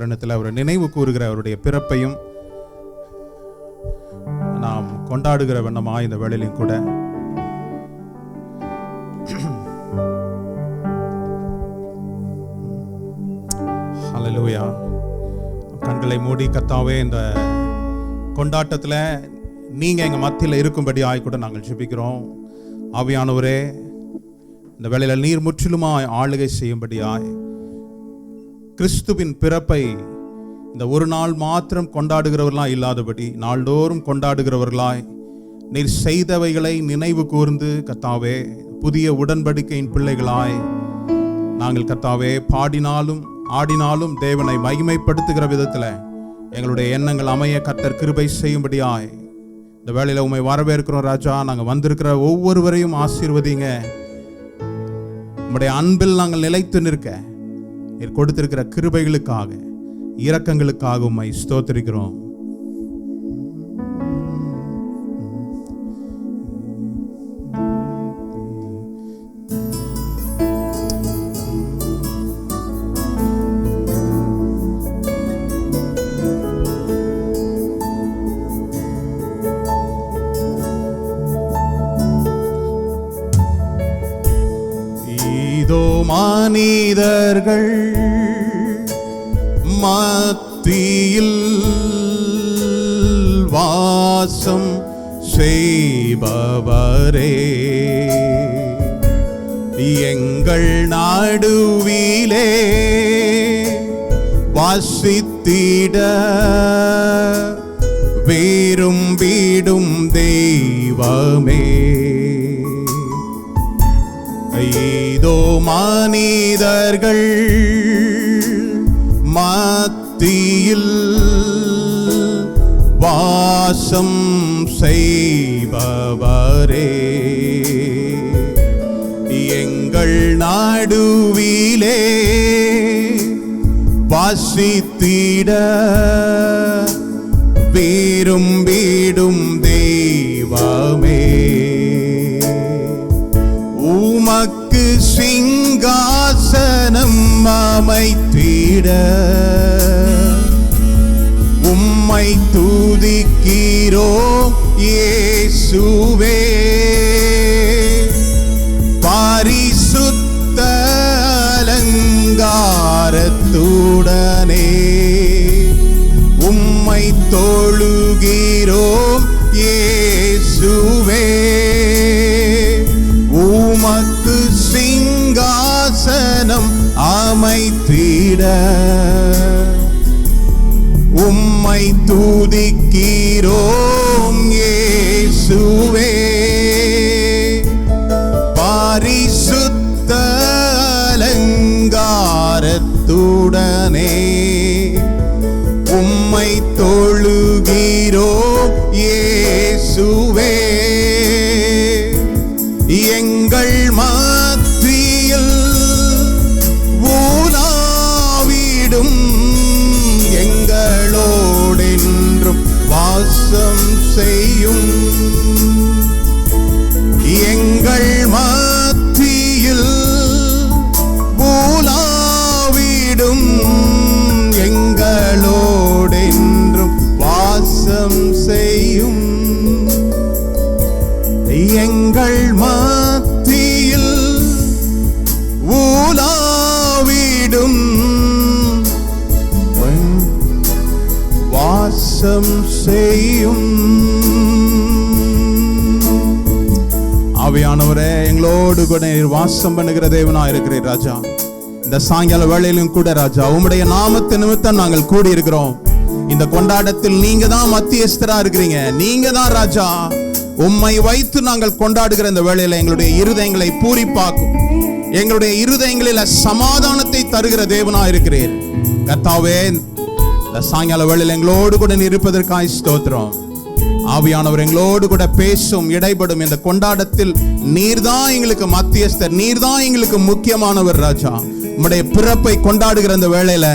தருணத்தில் அவர் நினைவு கூறுகிற அவருடைய பிறப்பையும் நாம் கொண்டாடுகிற வண்ணமா இந்த வேளையிலும் கூட ஹல்லேலூயா. கண்களை மூடி கர்த்தாவே, இந்த கொண்டாட்டத்தில் நீங்க எங்க மத்தியில் இருக்கும்படி ஆய்கூட நாங்கள் ஜெபிக்கிறோம். ஆவியானவரே, இந்த வேளையில நீர் முற்றிலுமாய் ஆளுகை செய்யும்படியாய் கிறிஸ்துவின் பிறப்பை இந்த ஒரு நாள் மாத்திரம் கொண்டாடுகிறவர்களாய் இல்லாதபடி நாள்தோறும் கொண்டாடுகிறவர்களாய் நீர் செய்தவைகளை நினைவு கூர்ந்து கர்த்தாவே, புதிய உடன்படிக்கையின் பிள்ளைகளாய் நாங்கள் கர்த்தாவே பாடினாலும் ஆடினாலும் தேவனை மகிமைப்படுத்துகிற விதத்தில் எங்களுடைய எண்ணங்கள் அமைய கர்த்தர் கிருபை செய்யும்படியாய் இந்த வேளையில உம்மை வரவேற்கிறோம் ராஜா. நாங்கள் வந்திருக்கிற ஒவ்வொருவரையும் ஆசீர்வதிங்க. உம்முடைய அன்பில் நாங்கள் நிலைத்து நிற்க நீர் கொடுத்திருக்கிற கிருபைகளுக்காக இரக்கங்களுக்காக உம்மை ஸ்தோத்திரிக்கிறோம். மனிதர்கள் மத்தியில் வாசம் செய்பவரே, எங்கள் நடுவிலே வாசித்திட விரும்பிடும் தெய்வமே, இதோ மனிதர்கள் மத்தியில் வாசம் செய்பவரே, எங்கள் நடுவிலே வாசித்திட விரும்பிடும் தெய்வமே, உமக்கு சிங்காசனம் அமைத்திட உம்மை துதிக்கிறோம் இயேசுவே, பரிசுத்த அலங்காரத்துடனே உம்மை தொழுகிறோம் இயேசுவே, உமக்கு சிங்காசனம் அமைத்திட உம்மை துதிக்கிறோம் இயேசுவே, பரிசுத்த அலங்காரத்துடனே உம்மை தொழுகிறோம் இயேசுவே, எங்கள் மத்தியில் ஊனாவிடும் எங்களோடென்றும் வாசம் செய்யும், எங்கள் மத்தியில் ஊனாவிடும் எங்களோடென்றும் வாசம் செய்யும், எங்கள் மத்தியில் ஊலாவிடும் வாசம் செய்யும். ஆவியானவரே, எங்களோடு கூட வாசம் பண்ணுகிற தேவனா இருக்கிறீர் ராஜா. இந்த சாயங்கால வேளையிலும் கூட ராஜா, உம்முடைய நாமத்து நிமித்தம் நாங்கள் கூடி இருக்கிறோம். இந்த கொண்டாட்டத்தில் நீங்க தான் மத்தியஸ்தரா இருக்கிறீங்க. நீங்க தான் ராஜா. உம்மை வைத்து நாங்கள் கொண்டாடுகிற இந்த வேளையில எங்களுடைய இருதயங்களை பூரிப்பாக்கும், எங்களுடைய இருதயங்களில் சமாதானத்தை தருகிற தேவனா இருக்கிறீர் கர்த்தாவே. இந்த சாயங்கால வேளையில எங்களோடு கூட இருப்பதற்காக ஸ்தோத்திரம். ஆவியானவர் எங்களோடு கூட பேசும், இடைப்படும். இந்த கொண்டாட்டத்தில் நீர்தான் எங்களுக்கு மத்தியஸ்தர், நீர்தான் எங்களுக்கு முக்கியமானவர் ராஜா. உம்முடைய பிறப்பை கொண்டாடுகிற இந்த வேளையில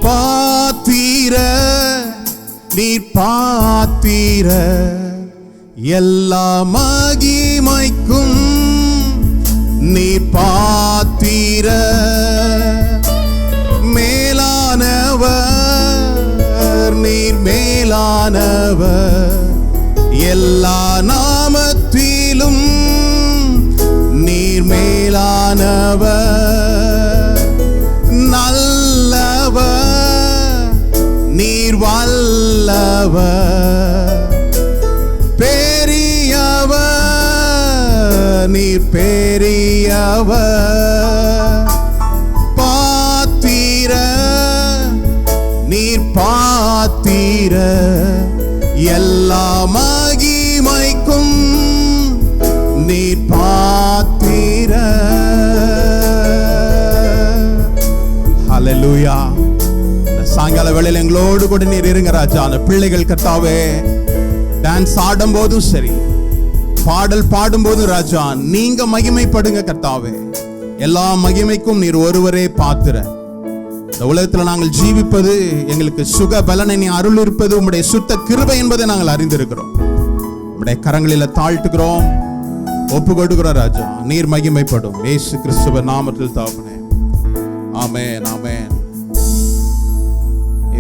பாத்தீர நீர் பாத்தீர எல்லா மகிமைக்கும் நீர் பாத்திர மேலானவர், நீர் மேலானவர், எல்லா நாமத்திலும் நீர் மேலானவர், நல்லவர், நீர் வல்லவர், பெரியவர், நீர் பெரியவர், பாத்திர, நீர் பாத்திர, எல்லா மகிமைக்கும் நீர் பாத்திர. ஹல்லேலூயா. இந்த சாயங்கால வேளையில் எங்களோடு கூட நீர் இருங்க ராஜா. அந்த பிள்ளைகள் கர்த்தாவே டான்ஸ் ஆடும் போதும் சரி, பாடல் பாடும் போதும் ராஜா, நீங்க மகிமைப்படுங்க கர்த்தாவே. எல்லா மகிமைக்கும் நீர் ஒருவரே பாத்திர. இந்த உலகத்தில் நாங்கள் ஜீவிப்பது, எங்களுக்கு சுக பலனை நீ அருள் இருப்பது உம்முடைய சுத்த கிருபை என்பதை நாங்கள் அறிந்திருக்கிறோம். உம்முடைய கரங்களில் தாழ்த்துக்கிறோம், ஒப்பு கொடுக்கிறோம் ராஜா. நீர் மகிமைப்படும் இயேசு கிறிஸ்துவ நாமத்தில் தகப்பனே. ஆமென், ஆமென்.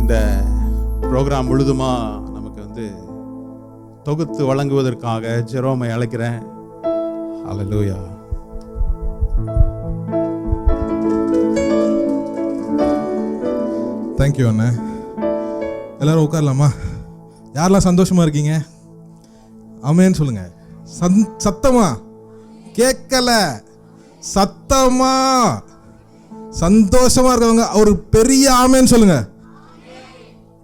இந்த ப்ரோக்ராம் முழுதுமா நமக்கு தொகுத்து வழங்குவதற்காக ஜெரோமை அழைக்கிறேன். ஹல்லேலூயா. தேங்க்யூ அண்ணா. எல்லாரும் உட்காரலாமா? யாரெல்லாம் சந்தோஷமா இருக்கீங்க? ஆமென் சொல்லுங்க. சத்தமா கேட்கல, சத்தமா சந்தோஷமா இருக்கவங்க ஒரு பெரிய ஆமென் சொல்லுங்க.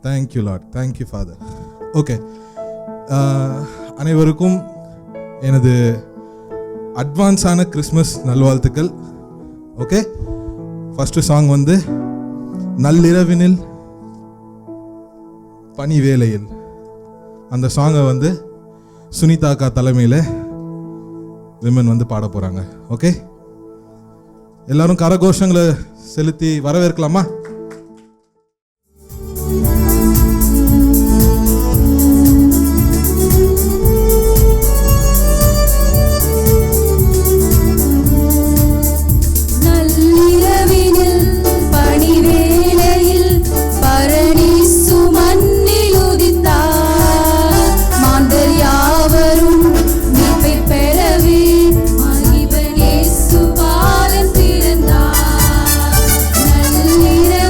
Thank you Lord, thank you father. Okay, அனைவருக்கும் எனது அட்வான்ஸான கிறிஸ்மஸ் நல்வாழ்த்துக்கள். ஓகே, ஃபர்ஸ்ட் சாங் நள்ளிரவினில் பனி வேளையில். அந்த சாங்கை சுனிதா அக்கா தலைமையில் விமன் பாட போகிறாங்க. ஓகே, எல்லாரும் கரகோஷங்களை செலுத்தி வரவேற்கலாமா? நீர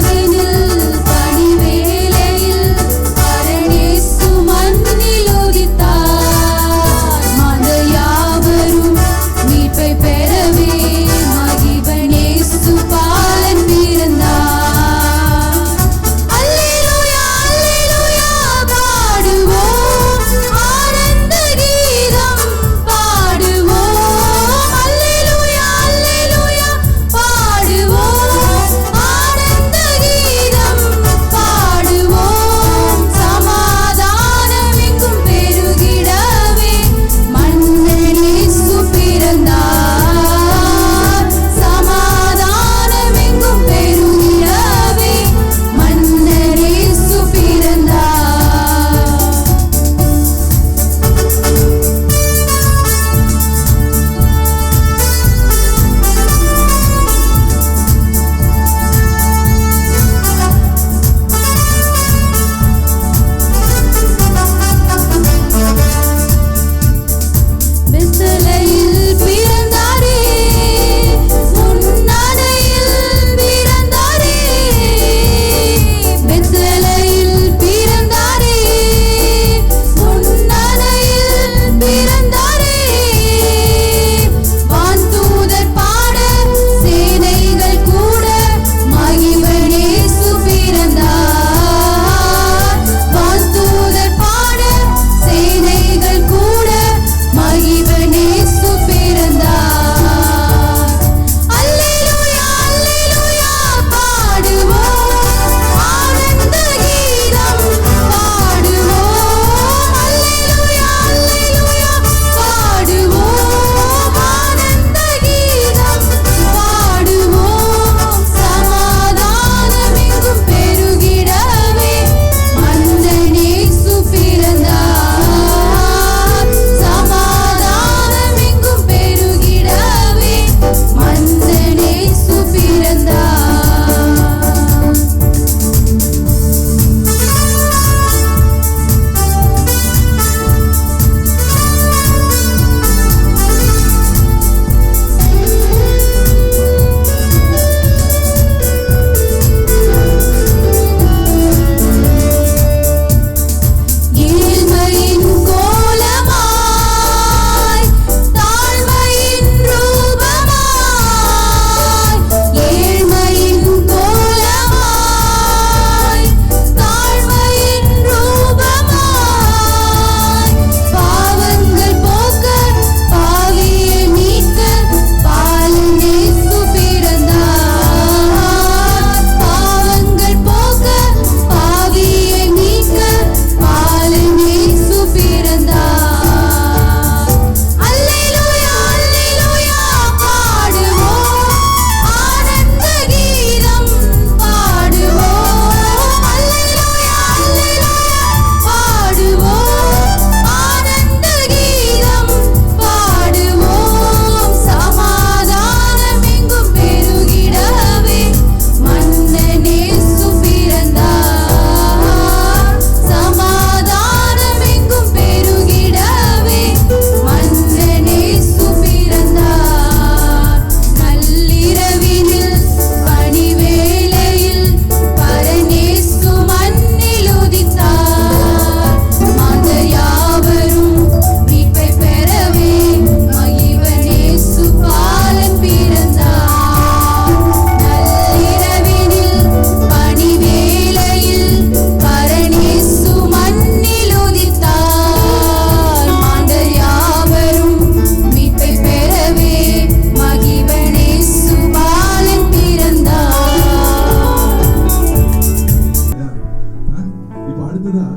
அடுத்ததா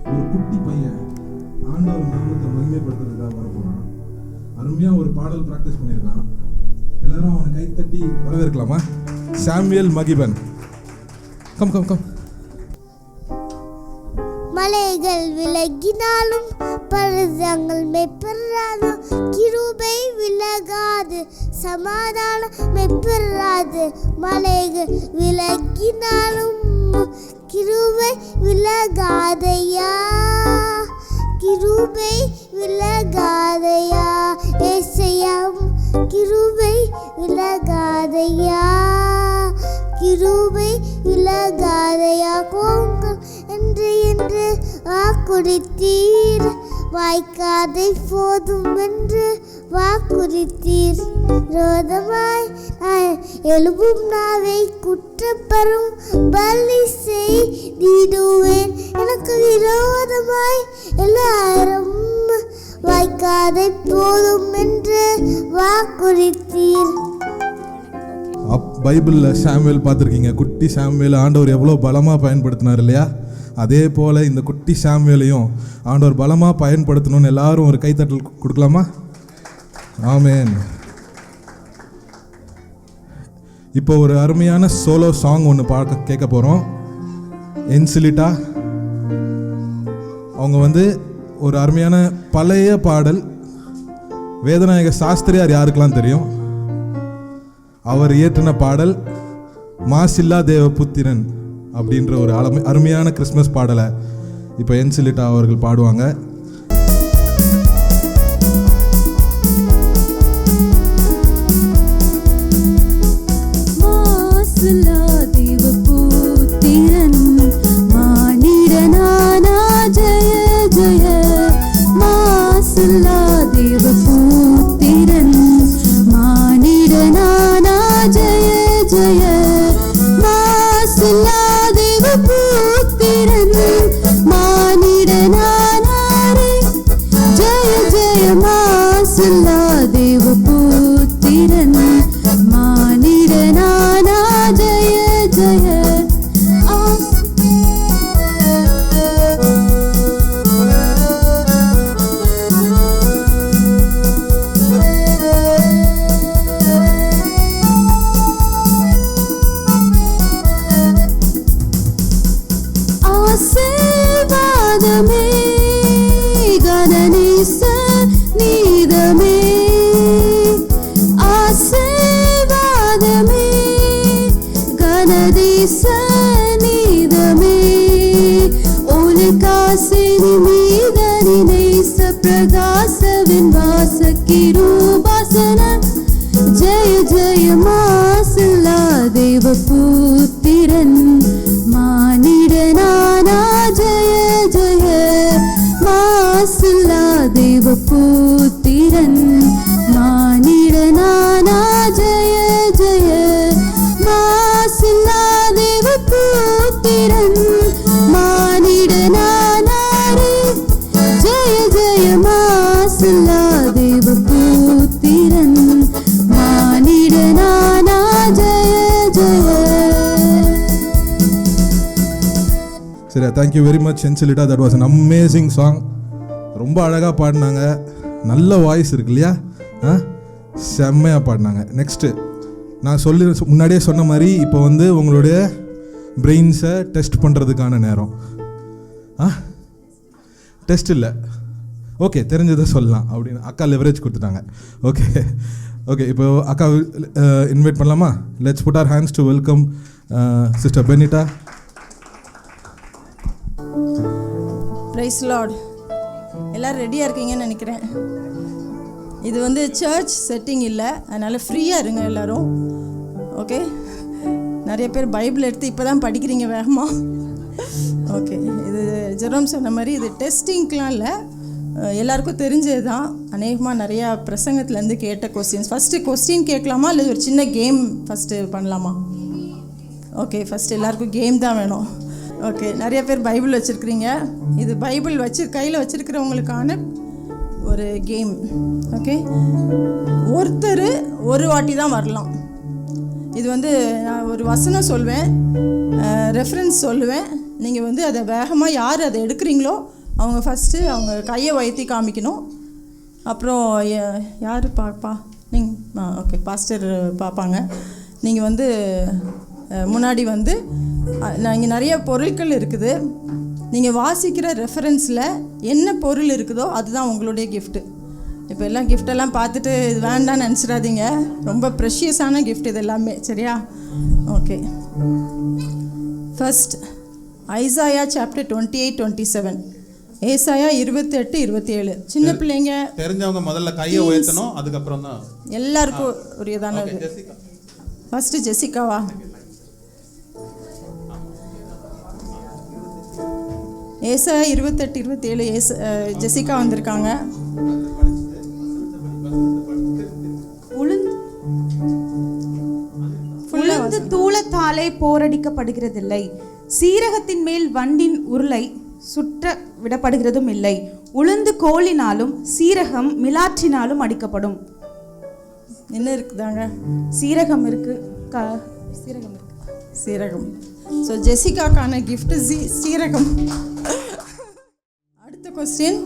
ஒரு குட்டி பையன் ஆண்டவர் நாமத்தை மகிமைப்படுத்துறதுக்காக வரப்போறான். அருமையா ஒரு பாடல் பிராக்டிஸ் பண்ணியிருக்கான். எல்லாரும் அவனை கைத்தட்டி வரவேற்கலாமா? Samuel Magiban, come come come. மலைகள் விலகினாலும் பர்வதங்கள் மெய்ப்பெறாலும் கிருபை விலகாது சமாதானம் மெய்ப்பெறாது. மலைகள் விலகினாலும் கிருபை விலகாதையா, கிருபை விலகாதையா ஏசையாம், கிருபை விலகாதையா, கிருபை விலகாதையா. கோங்கள் என்று என்று வாக்குறுத்தீர், வாய்க்காதை போதும் என்று வாக்குறுத்தீர். ரோதமாய் எழுப்பும் நாவை குற்றப்பெறும் பலி செய்திடுவேன். எனக்கு விரோதமாய் எல்லாரும் வாய்க்காதை போதும் என்று வாக்குறுத்தீர். பைபிளில் சாமுவேல் பார்த்துருக்கீங்க. குட்டி சாமுவேல் ஆண்டவர் எவ்வளோ பலமாக பயன்படுத்தினார் இல்லையா? அதே போல் இந்த குட்டி சாமுவேலையும் ஆண்டவர் பலமாக பயன்படுத்தணும்னு எல்லாரும் ஒரு கைத்தட்டல் கொடுக்கலாமா? ஆமென். இப்போ ஒரு அருமையான சோலோ சாங் ஒன்று கேட்க போகிறோம். என்சிலிட்டா அவங்க ஒரு அருமையான பழைய பாடல். வேதநாயக சாஸ்திரியார் யாருக்கெல்லாம் தெரியும்? அவர் இயற்றின பாடல் மாசில்லா தேவபுத்திரன் அப்படின்ற ஒரு அருமையான கிறிஸ்மஸ் பாடலை இப்போ என்சிலிட்டா அவர்கள் பாடுவாங்க. जय जय मासिल्ला देवपुत्रन मानिडनाना जय जय मासिल्ला देवपुत्रन मानिडनाना जय जय मासिल्ला देवपुत्रन मानिडनाना रे जय जय मासिल्ला देवपुत्रन मानिडनाना जय जय. சரி, தேங்க்யூ வெரி மச் சென்சிலிட்டா. That was an amazing song. ரொம்ப அழகாக பாடினாங்க. நல்ல வாய்ஸ் இருக்கு இல்லையா? செம்மையாக பாடினாங்க. நெக்ஸ்ட்டு நான் முன்னாடியே சொன்ன மாதிரி இப்போ உங்களுடைய பிரெயின்ஸை டெஸ்ட் பண்ணுறதுக்கான நேரம். டெஸ்ட் இல்லை, ஓகே, தெரிஞ்சதை சொல்லலாம் அப்படின்னு அக்கா லெவரேஜ் கொடுத்துட்டாங்க. ஓகே ஓகே, இப்போ அக்கா இன்வைட் பண்ணலாமா? Let's put our hands to welcome sister Benita. Praise Lord. எல்லோரும் ரெடியாக இருக்கீங்கன்னு நினைக்கிறேன். இது சர்ச் செட்டிங் இல்லை, அதனால் ஃப்ரீயாக இருங்க எல்லோரும். ஓகே, நிறைய பேர் பைபிள் எடுத்து இப்போ தான் படிக்கிறீங்க வேகமாக. ஓகே, இது ஜெரோம் சொன்ன மாதிரி இது டெஸ்டிங்க்கெலாம் இல்லை, எல்லாருக்கும் தெரிஞ்சது தான். அநேகமாக நிறையா பிரசங்கத்துலேருந்து கேட்ட கொஸ்டின்ஸ். ஃபஸ்ட்டு கொஸ்டின் கேட்கலாமா இல்லை ஒரு சின்ன கேம் ஃபஸ்ட்டு பண்ணலாமா? ஓகே, ஃபஸ்ட்டு எல்லாருக்கும் கேம் தான் வேணும். ஓகே, நிறைய பேர் பைபிள் வச்சுருக்கிறீங்க. இது பைபிள் கையில் வச்சுருக்கிறவங்களுக்கான ஒரு கேம். ஓகே, ஒருத்தர் ஒரு வாட்டி தான் வரலாம். இது நான் ஒரு வசனம் சொல்வேன், ரெஃபரன்ஸ் சொல்லுவேன், நீங்கள் வந்து அதை வேகமாக யார் அதை எடுக்கிறீங்களோ அவங்க ஃபஸ்ட்டு அவங்க கையை உயர்த்தி காமிக்கணும். அப்புறம் யார் பார்ப்பா? நீங்கள் ஓகே, பாஸ்டர் பார்ப்பாங்க. நீங்கள் வந்து முன்னாடி வந்து இங்கே நிறைய பொருட்கள் இருக்குது. நீங்கள் வாசிக்கிற ரெஃபரன்ஸில் என்ன பொருள் இருக்குதோ அதுதான் உங்களுடைய கிஃப்ட்டு. இப்போ எல்லாம் கிஃப்டெல்லாம் பார்த்துட்டு இது வேண்டான்னு நினச்சிடாதீங்க. ரொம்ப ப்ரெஷியஸான கிஃப்ட் இது எல்லாமே, சரியா? ஓகே. First Isaiah chapter 28-27. ஏசாயா 28-27. சின்ன பிள்ளைங்க தெரிஞ்சவங்க முதல்ல கையை உயர்த்தணும், அதுக்கப்புறம் தான் எல்லாருக்கும் உரியதான. ஃபர்ஸ்ட் ஜெசிகாவா? ஏசாயா 28-27. ஜெசிகா வந்திருக்காங்க. உளுந்து தூளத்தாலே போரடிக்கப்படுகிறதில்லை, சீரகத்தின் மேல் வண்டின் உருளை சுற்ற விடப்படுகிறதும் இல்லை. உளுந்து கோலினாலும் சீரகம் மிலாற்றினாலும் அடிக்கப்படும். என்ன இருக்குதாங்க? சீரகம் இருக்கு, சீரகம் இருக்கு, சீரகம். ஸோ ஜெசிகாக்கான கிஃப்ட் சீரகம். அடுத்த கொஸ்டின்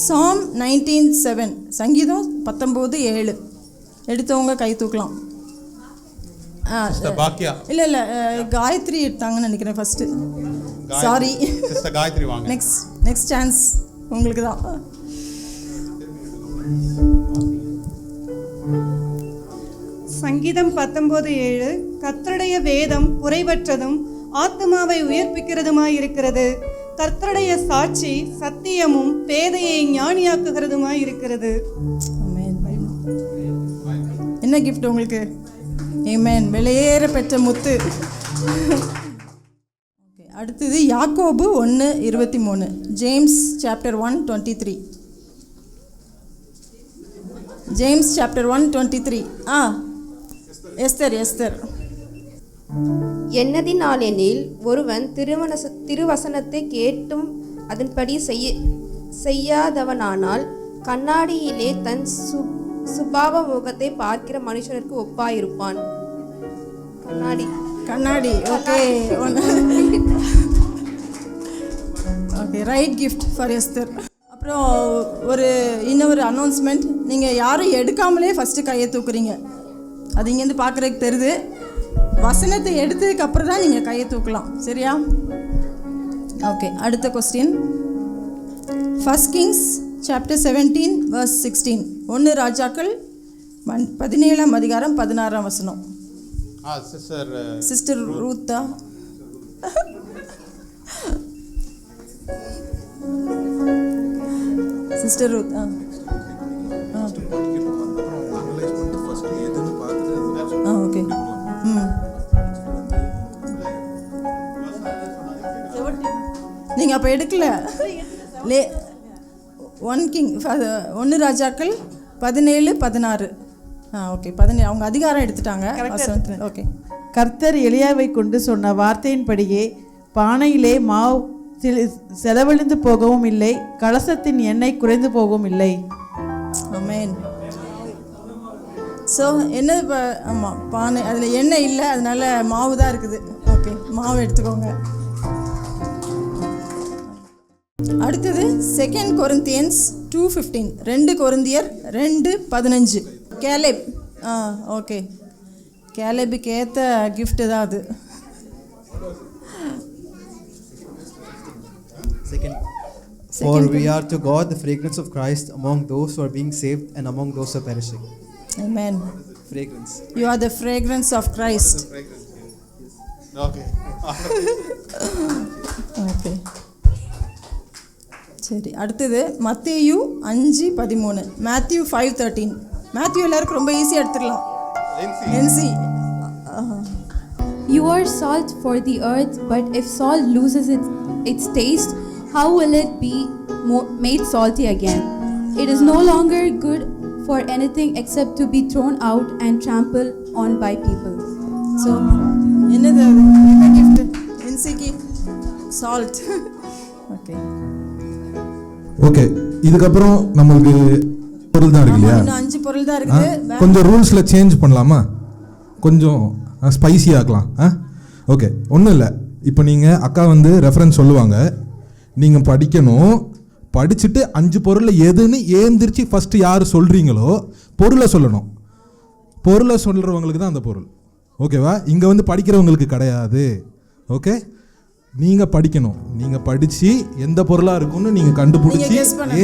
சாம் 19:7. சங்கீதம் 19:7. எடுத்தவங்க கை தூக்கலாம். இல்லை இல்லை, காயத்ரி எடுத்தாங்கன்னு நினைக்கிறேன் ஃபர்ஸ்ட். சாரி, காயத்ரி வாங்க. நெக்ஸ்ட் சான்ஸ் உங்களுக்கு தான். சங்கீதம் 19:7. கர்த்தருடைய வேதம் குறைவற்றதும் ஆத்மாவை உயிர்ப்பிக்கிறதுமாய் இருக்கிறது. கர்த்தருடைய சாட்சி சத்தியமும் பேதையை ஞானியாக்குகிறதுமாய் இருக்கிறது. என்ன கிஃப்ட் உங்களுக்கு? ஆமென். வெளியேற பெற்ற முத்து. அடுத்தது Yakkobu 1:23. James chapter 1:23. James chapter 1:23. Esther. என்னதினாலெனில் ஒருவன் திருவசனத்தை கேட்டும் அதன்படி செய்யாதவனானால் கண்ணாடியிலே தன் சுபாவ முகத்தை பார்க்கிற மனுஷனுக்கு ஒப்பாயிருப்பான். கண்ணாடி. Okay okay, right gift for Esther. அப்புறம் இன்னொரு அனௌன்ஸ்மெண்ட். நீங்கள் யாரும் எடுக்காமலே ஃபஸ்ட்டு கையை தூக்குறீங்க. அது இங்கேருந்து பார்க்குறதுக்கு தெரியுது. வசனத்தை எடுத்ததுக்கு அப்புறம் தான் நீங்கள் கையை தூக்கலாம், சரியா? ஓகே. அடுத்த கொஸ்டின் 1 Kings சாப்டர் 17:16. 1 ராஜாக்கள் 17:16. சிஸ்டர் ரூத்தா? Sister Ruth. ஓகே. நீங்கள் அப்போ எடுக்கல. 1 ராஜாக்கள் 17:16. ஓகே, 17. அவங்க அதிகாரம் எடுத்துட்டாங்க. ஓகே. கர்த்தர் எலியாவை கொண்டு சொன்ன வார்த்தையின்படியே பானையிலே மாவு செலவழிந்து போகவும் இல்லை, கலசத்தின் எண்ணெய் குறைந்து போகவும் இல்லை. ஆமென். ஸோ என்னது? ஆமாம், பானை, அதில் எண்ணெய் இல்லை, அதனால மாவு தான் இருக்குது. ஓகே, மாவு எடுத்துக்கோங்க. அடுத்தது 2 Corinthians 2:15. 2 கொரிந்தியர் 2:15. கேலேப். ஓகே, கேலேபுக்கு ஏற்ற கிஃப்ட் தான் அது. For we are to God the fragrance of Christ among those who are being saved and among those who are perishing. Amen. Fragrance. You are the fragrance of Christ. Okay. Okay. சரி, அடுத்தது மத்தேயு 5:13. Matthew 5:13. Matthew எல்லாருக்கும் ரொம்ப ஈஸியாக எடுத்துடலாம். NC. You are salt for the earth, but if salt loses its taste, how will it be made salty again? It is no longer good for anything except to be thrown out and trampled on by people. So, என்னது என்ன gift? NCக்கு salt. Okay. Okay, இதுக்கப்புறம் நம்மளுக்கு பொருள் தான் இருக்கு இல்லையா? இன்னும் 5 பொருள் தான் இருக்குது. கொஞ்சம் ரூல்ஸில் சேஞ்ச் பண்ணலாமா? கொஞ்சம் ஸ்பைசி ஆக்கலாம். ஓகே, ஒன்றும் இல்லை. இப்போ நீங்கள் அக்கா வந்து ரெஃபரன்ஸ் சொல்லுவாங்க, நீங்கள் படிக்கணும். படிச்சுட்டு 5 பொருளில் எதுன்னு ஏந்திரிச்சு ஃபஸ்ட்டு யார் சொல்கிறீங்களோ பொருளை சொல்லணும். பொருளை சொல்கிறவங்களுக்கு தான் அந்த பொருள். ஓகேவா? இங்கே வந்து படிக்கிறவங்களுக்கு கிடையாது. ஓகே, நீங்கள் படிக்கணும். நீங்கள் படித்து எந்த பொருளாக இருக்குன்னு நீங்கள் கண்டுபிடிச்சி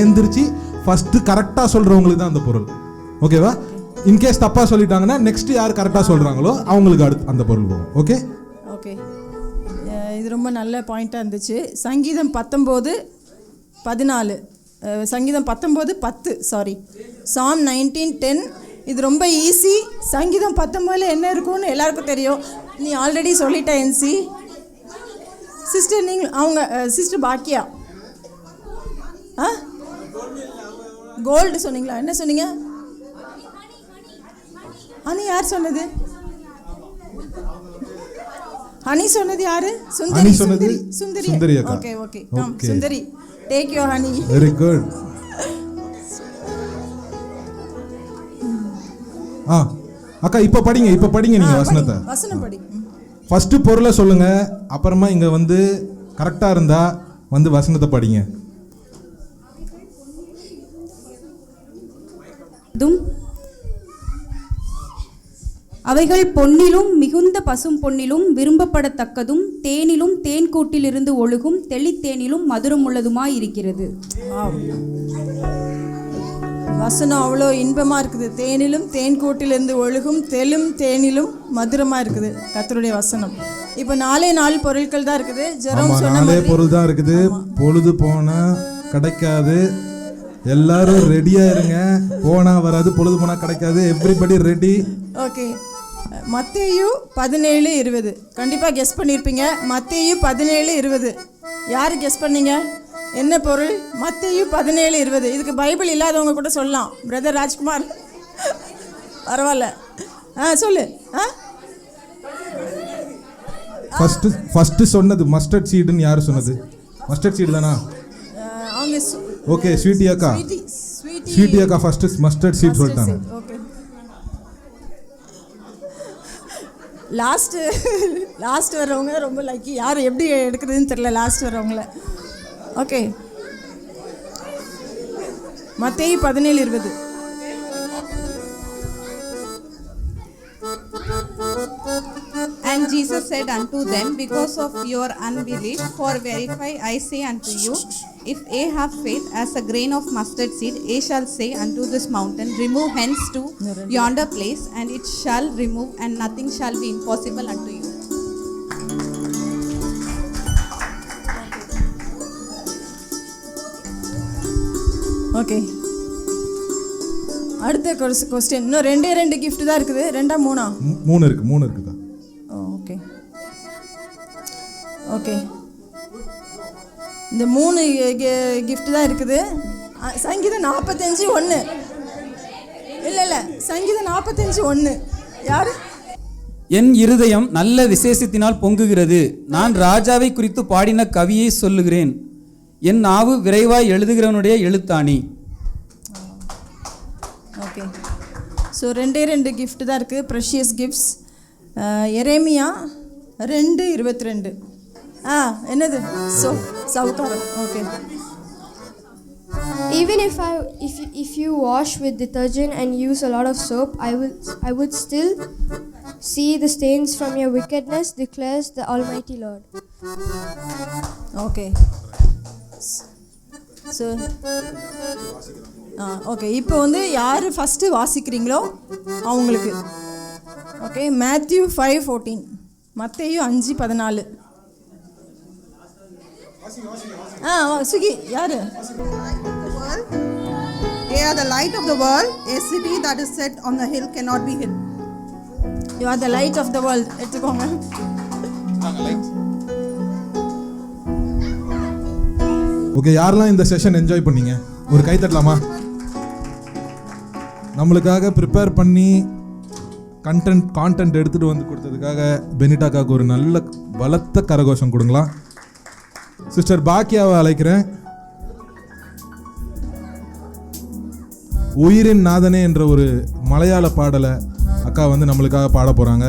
ஏந்திரிச்சு ஃபஸ்ட்டு கரெக்டாக சொல்கிறவங்களுக்கு தான் அந்த பொருள். ஓகேவா? இன்கேஸ் தப்பாக சொல்லிட்டாங்கன்னா நெக்ஸ்ட் யார் கரெக்டாக சொல்கிறாங்களோ அவங்களுக்கு அடுத்து அந்த பொருள் போகும். ஓகே ஓகே, இது ரொம்ப நல்ல பாயிண்ட்டாக இருந்துச்சு. சங்கீதம் 19:14, சங்கீதம் 19:10, சாரி, Psalm 19:10. இது ரொம்ப ஈஸி. சங்கீதம் 19 என்ன இருக்கும்னு எல்லாருக்கும் தெரியும். நீ ஆல்ரெடி சொல்லிட்ட என்சி சிஸ்டர். நீங்கள் அவங்க சிஸ்டர் பாக்கியா கோல்டு சொன்னீங்களா? என்ன சொன்னீங்க? ஹனி யார் சொன்னது? ஹனி சொன்னது யாரு? Sundari. Sundari. Okay okay, come Sundari, take your honey. Very good. அக்கா இப்போ படிங்க, இப்போ படிங்க. நீங்கள் வசனம் படி. ஃபர்ஸ்ட் பொருளை சொல்லுங்க, அப்புறமா இங்க வந்து கரெக்டா இருந்தா வந்து வசனத்தை படிங்க. அவைகள் பொன்னிலும் மிகுந்த பசும் பொன்னிலும் விரும்பப்படத்தக்கதும் தேனிலும் தேன் கூட்டிலிருந்து ஒழுகும் தெளித்தேனிலும் மதுரம் உள்ளதுமாய் இருக்கிறது. வசனம் அவ்வளோ இன்பமாக இருக்குது. தேனிலும் தேன் கூட்டிலிருந்து ஒழுகும் தேனிலும் மதுரமாக இருக்குது கர்த்தருடைய வசனம். இப்போ 4 பொருட்கள் தான் இருக்குது. ஜெரோம் சொன்ன 4 பொருள் தான் இருக்குது. பொழுது போனா கிடைக்காது. எல்லாரும் ரெடியா இருங்க. போனா வராது, பொழுது போனா கிடைக்காது. Everybody ready. ஓகே, மத்தேயு 17:20 கண்டிப்பாக கெஸ் பண்ணியிருப்பீங்க. மத்தேயு 17:20 யார் கெஸ் பண்ணீங்க? என்ன பொருள்? மத்தேயு 17:20. இதுக்கு பைபிள் இல்லாதவங்க கூட சொல்லலாம். பிரதர் ராஜ்குமார் பரவாயில்ல, சொல்லு. ஃபர்ஸ்ட் சொன்னது மஸ்டர்ட் சீடுன்னு யார் சொன்னது? மஸ்டர்ட் சீடு தானா? அவங்க ஓகே, ஸ்வீட்டி அக்கா. ஸ்வீட்டி அக்கா ஃபர்ஸ்ட் மஸ்டர்ட் சீட் சொல்லிட்டாங்க. ஓகே, லாஸ்ட் வர்றவங்க ரொம்ப லக்கி. யார் எப்படி எடுக்கிறதுன்னு தெரியல லாஸ்ட் வர்றவங்கள. ஓகே, மத்தேயு 17:20. And Jesus said unto them, because of your unbelief, for verify I say unto you, if ye have faith as a grain of mustard seed, ye shall say unto this mountain, remove hence to yonder place, and it shall remove, and nothing shall be impossible unto you. Okay, அடுத்த question. இன்னும் 2 gift தான் இருக்குது. 2 3 இருக்குதா? Okay okay, இந்த 3 gift தான் இருக்குது. சங்கீதம் 45:1. இல்லை சங்கீதம் 45:1 யார்? என் இருதயம் நல்ல விசேஷத்தினால் பொங்குகிறது. நான் ராஜாவை குறித்து பாடின கவியை சொல்லுகிறேன். என் நாவு விரைவாய் எழுதுகிறவனுடைய எழுத்தாணி. ஓகே, ஸோ 2 கிஃப்ட் தான் இருக்குது. Precious gifts. எரேமியா 2:22. என்னது? சவுக்காரம். Okay, Even if you wash with detergent and use a lot of soap, I would still see the stains from your wickedness, declares the Almighty Lord. Okay, so okay, இப்போ வந்து யார் first வாசிக்கிறீங்களோ அவங்களுக்கு. Okay, Matthew 5:14, மத்தேயு 5:14. சுகி யாரு? They are the light of the world. A city that is set on the hill cannot be hid. You are the light of the world. எடுத்துக்கோங்க. Okay, யாரெல்லாம் இந்த session enjoy பண்ணீங்க? ஒரு கை தட்டலாமா? நம்மளுக்காக prepare பண்ணி content எடுத்துகிட்டு வந்து கொடுத்ததுக்காக பெனிட்டாக்காவுக்கு ஒரு நல்ல பலத்த கரகோஷம் கொடுங்களா? சிஸ்டர் பாக்கியாவை அழைக்கிறேன். உயிரின் நாதனே என்ற ஒரு மலையாள பாடலை அக்கா வந்து நம்மளுக்காக பாட போகிறாங்க.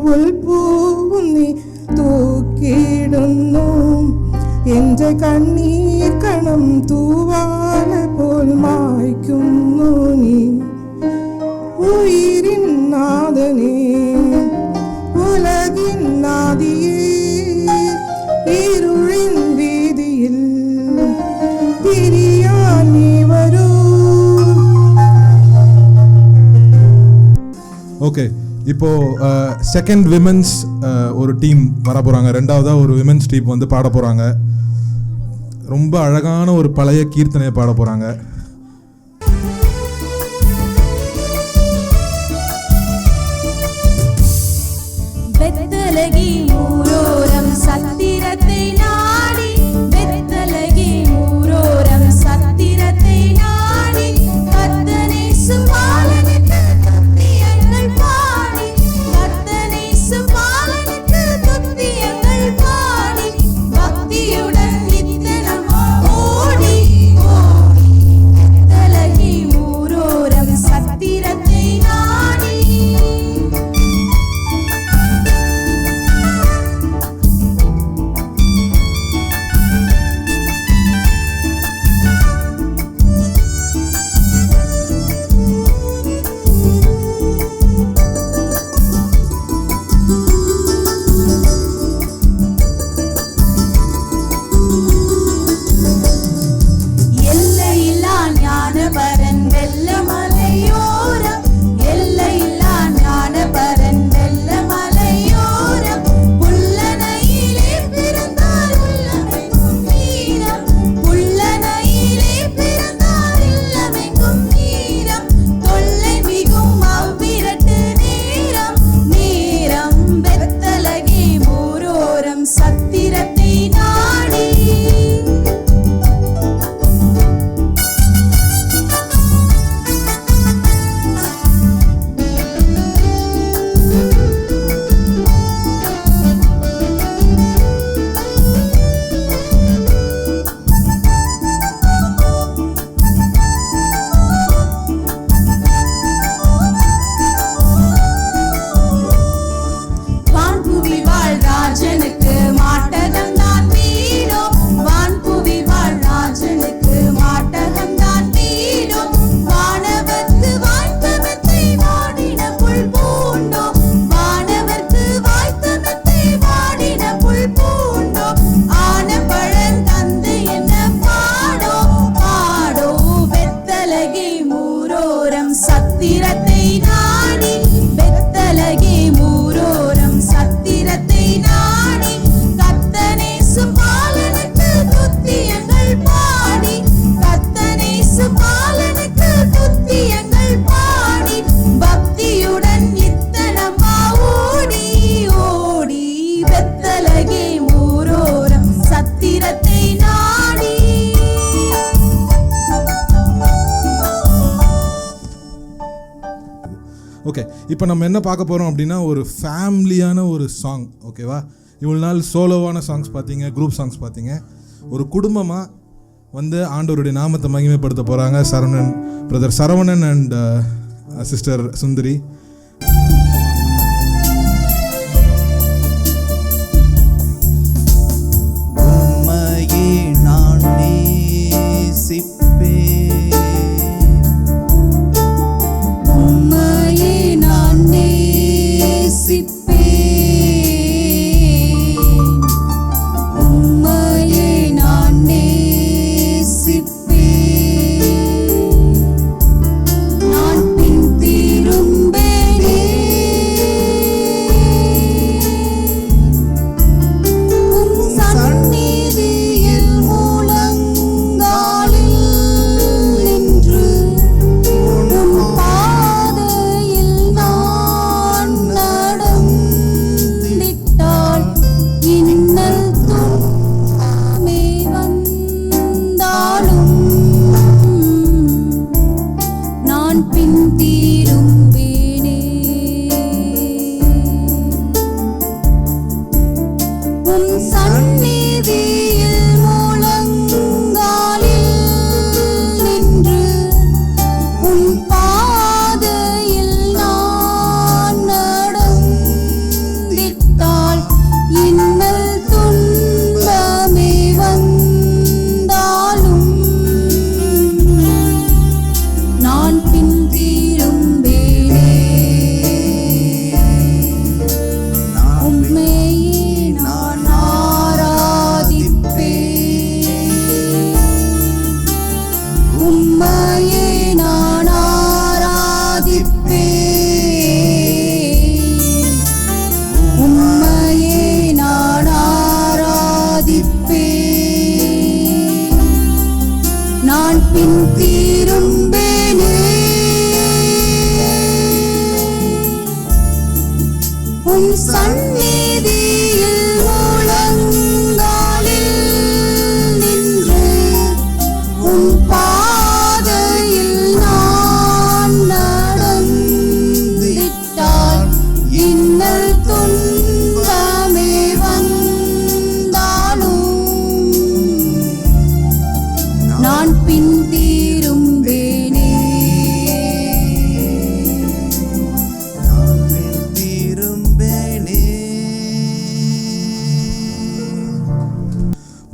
പുൽപ്പൂന്നി തൂക്കിയിടുന്നു എൻ്റെ കണ്ണീർ കണം തൂവാല പോൽ മായ്ക്കുന്നു നീ ഉയിരിൻ നാഥനേ ഉലകിൻ നാദിയേ ഇരുളിൻ വീതിയിൽ തിരിയാൻ നീ വരൂ. ஓகே, இப்போ செகண்ட் விமென்ஸ் ஒரு டீம் வர போகிறாங்க. ரெண்டாவதாக ஒரு விமென்ஸ் டீம் வந்து பாட போகிறாங்க. ரொம்ப அழகான ஒரு பழைய கீர்த்தனையை பாட போகிறாங்க. பெத்தலகி ஊரோரம் சத்திரத்தை நாடி, பெத்தலகி ஊரோரம் சத்திரத்தை நாடி, கர்த்தனை சுபாலனுக்கு துதியங்கள் பாடி, கர்த்தனை சுபாலனுக்கு துதியங்கள் பாடி, பக்தியுடன் நித்தனமா ஓடி ஓடி, பெத்தலகி ஊரோரம் சத்திரத்தை நாடி. எல்லையில்லா ஞானபரன் வெள்ளமலையோரம், எல்லையில்லா ஞானபரன் வெள்ளமலையோரம், புல்லனையிலே பிறந்தார் உள்ளமெங்கும் நீரம், புல்லனையிலே பிறந்தார் இல்லமெங்கும் நீரம், தொல்லை மிகும் அவ்விரட்டு நேரம் நேரம், பெத்தலகி ஊரோரம் சத்திரத்தை நாடி. வான்புவி வாழ் ராஜனுக்கு மாட்டகம் தான் வீடோ, வான்புவி வாழ் ராஜனுக்கு மாட்டகம் தான் வீடோ, வானவர்க்கு வாய்த்தமெத்தை வாடின புல் பூண்டோ, வானவர்க்கு வாய்த்தமெத்தை வாடின புல் பூண்டோ, ஆன பழம் தந்து என்ன பாடோ பாடோ, பெத்தலகி ஊரோரம் சத்திரத்தை நாடி, பெத்தலகி ஊரோரம் சத்திரத்தை நாடி, கர்த்தனை சுபாலனுக்கு துதியங்கள் பாடி, கர்த்தனை சுபாலனுக்கு துதியங்கள் பாடி, பக்தியுடன் நித்தனமா ஓடி ஓடி, பெத்தலகி ஊரோரம் சத்திரத்தை நாடி. ஓகே, இப்போ நம்ம என்ன பார்க்க போகிறோம் அப்படின்னா ஒரு ஃபேமிலியான ஒரு சாங். ஓகேவா? இவ்வளோ நாள் சோலோவான சாங்ஸ் பார்த்தீங்க, குரூப் சாங்ஸ் பார்த்தீங்க. ஒரு குடும்பமாக வந்து ஆண்டவருடைய நாமத்தை மகிமைப்படுத்த போகிறாங்க Saravanan, brother Saravanan and sister Sundari. உம்மையே நான் நேசிப்பேன், உம்மையே நான் நேசிப்பேன், உம்மையே நான் நேசிப்பேன், நான் பின் திரும்பேன்.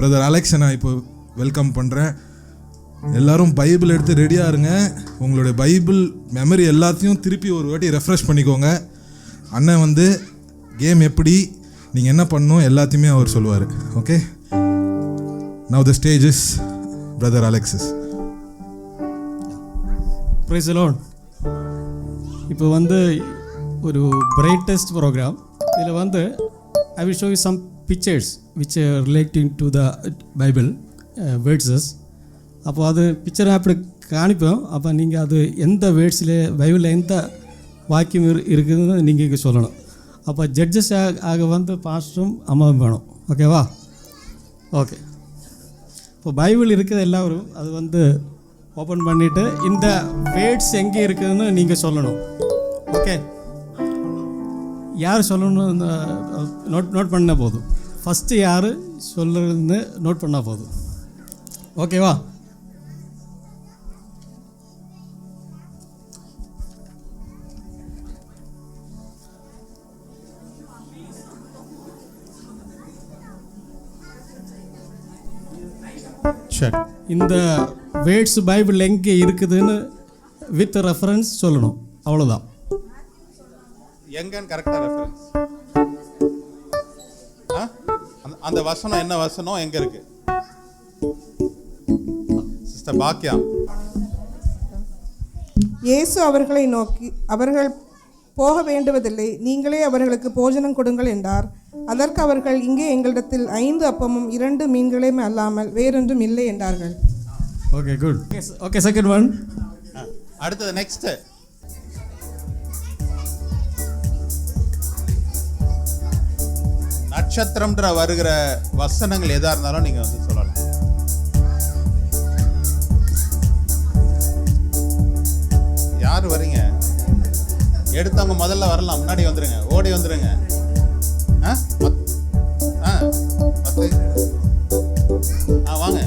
பிரதர் அலெக்ஸை நான் இப்போ வெல்கம் பண்ணுறேன். எல்லாரும் பைபிள் எடுத்து ரெடியாக இருங்க. உங்களுடைய பைபிள் மெமரி எல்லாத்தையும் திருப்பி ஒரு வாட்டி ரெஃப்ரெஷ் பண்ணிக்கோங்க. அண்ணன் வந்து கேம் எப்படி நீங்கள் என்ன பண்ணணும் எல்லாத்தையுமே அவர் சொல்லுவார். Okay, now the stage is brother Alexis. Praise the lord. இப்போ வந்து ஒரு பிரைட்டஸ்ட் ப்ரோக்ராம். இதில் வந்து I will show you some pictures which relating to the Bible words. அப்போ அது பிக்சரை அப்படி காணிப்போம். அப்போ நீங்கள் அது எந்த வேர்ட்ஸில் பைபிளில் எந்த வாக்கியம் இருக்குதுன்னு நீங்கள் இங்கே சொல்லணும். அப்போ ஜட்ஜஸ் ஆக வந்து பாஸ்டரும் அம்மாவும் வேணும். ஓகேவா? ஓகே. இப்போ பைபிள் இருக்குது எல்லாரும் அது வந்து ஓப்பன் பண்ணிவிட்டு இந்த வேர்ட்ஸ் எங்கே இருக்குதுன்னு நீங்கள் சொல்லணும். ஓகே, யார் சொல்லணும் நோட் பண்ணால் போதும். ஃபஸ்ட்டு யார் சொல்லுறதுன்னு நோட் பண்ணால் போதும். ஓகேவா? சரி, இந்த வேர்ட்ஸ் பைபிள் எங்கே இருக்குதுன்னு வித் ரெஃபரன்ஸ் சொல்லணும். அவ்வளோதான். எங்கன்னு கரெக்டாக ரெஃபரன்ஸ். அந்த வசனம் என்ன வசனம் எங்க இருக்கு? சிஸ்டர் பாக்கியா. இயேசு அவர்களை நோக்கி, அவர்கள் போக வேண்டுவதில்லை, நீங்களே அவர்களுக்கு போஜனம் கொடுங்கள் என்றார். அதற்கு அவர்கள், இங்கே எங்களிடத்தில் 5 அப்பமும் 2 மீன்களையும் அல்லாமல் வேறொன்றும் இல்லை என்றார்கள். Okay, good. Okay, second one. அடுத்தது நெக்ஸ்ட். நட்சத்திரம்ன்ற வருகிற வசனங்கள் எதா இருந்தாலும் நீங்க வந்து சொல்லலாம். யார் வரீங்க? எடுத்தவங்க முதல்ல வரலாம், முன்னாடி வந்துருங்க, ஓடி வந்துருங்க. வாங்க.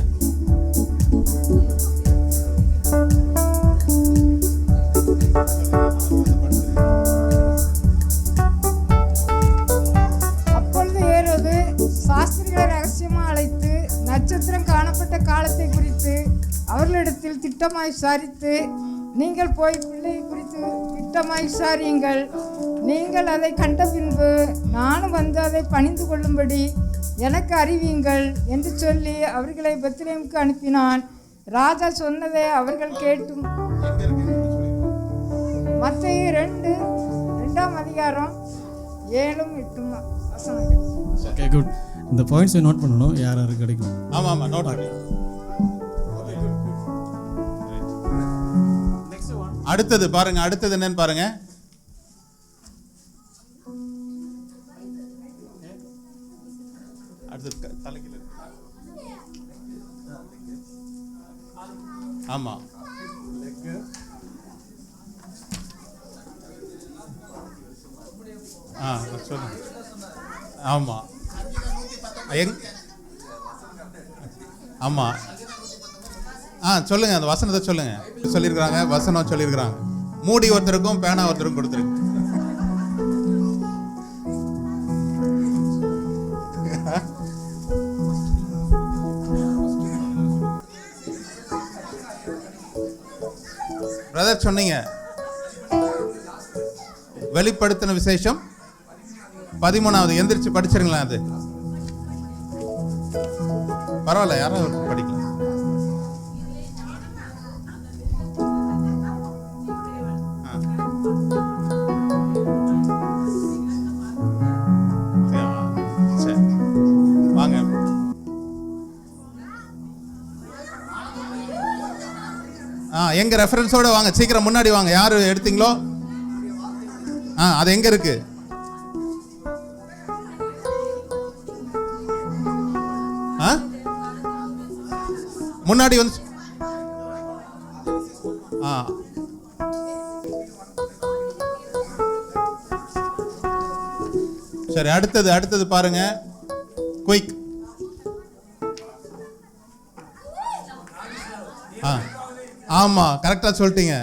அப்பொழுது ஏரோது சாஸ்திரிகளை ரகசியமாக அழைத்து நட்சத்திரம் காணப்பட்ட காலத்தை குறித்து அவர்களிடத்தில் திட்டமாய் விசாரித்து, நீங்கள் போய் பிள்ளையை குறித்து திட்டமாய் விசாரியுங்கள், நீங்கள் அதை கண்ட பின்பு நானும் வந்து அதை பணிந்து கொள்ளும்படி எனக்கு அறிவியுங்கள் என்று சொல்லி அவர்களை பெத்லகேமுக்கு அனுப்பினான். ராஜா சொன்னதை அவர்கள் கேட்டும். மத்தேயு 2ஆம் அதிகாரம் 7, 8 வசனங்கள். Okay, good. இந்த பாயிண்ட்ஸை நோட் பண்ணணும், யார் யாருக்கு கிடைக்கும். ஆமாம் ஆமாம், நோட் பண்ணி. அடுத்தது பாருங்க, அடுத்தது என்னன்னு பாருங்க. அடுத்தது தலைக்கீழ. ஆமா, சொல்லுங்க. ஆமா, ஆமா, சொல்லுங்க, அந்த வசனத்தை சொல்லுங்க. சொல்லியிருக்கிறாங்க, வசனம் சொல்லியிருக்கிறாங்க. மூடி ஒருத்தருக்கும் பேனா ஒருத்தருக்கும் கொடுத்துருக்கு. பிரதர் சொன்னீங்க வெளிப்படுத்தின விசேஷம் 13வது. எந்திரிச்சு படிச்சிருங்களா? அது பரவாயில்ல, யாரும் படிக்கலாம். வாங்க. எங்க ரெஃபரன்ஸோட வாங்க, சீக்கிரம் முன்னாடி வாங்க. யாரு எடுத்தீங்களோ அது எங்க இருக்கு? முன்னாடி வந்து சரி, அடுத்தது பாருங்க. குயிக். ஆமா, கரெக்டா சொல்லிட்டீங்க.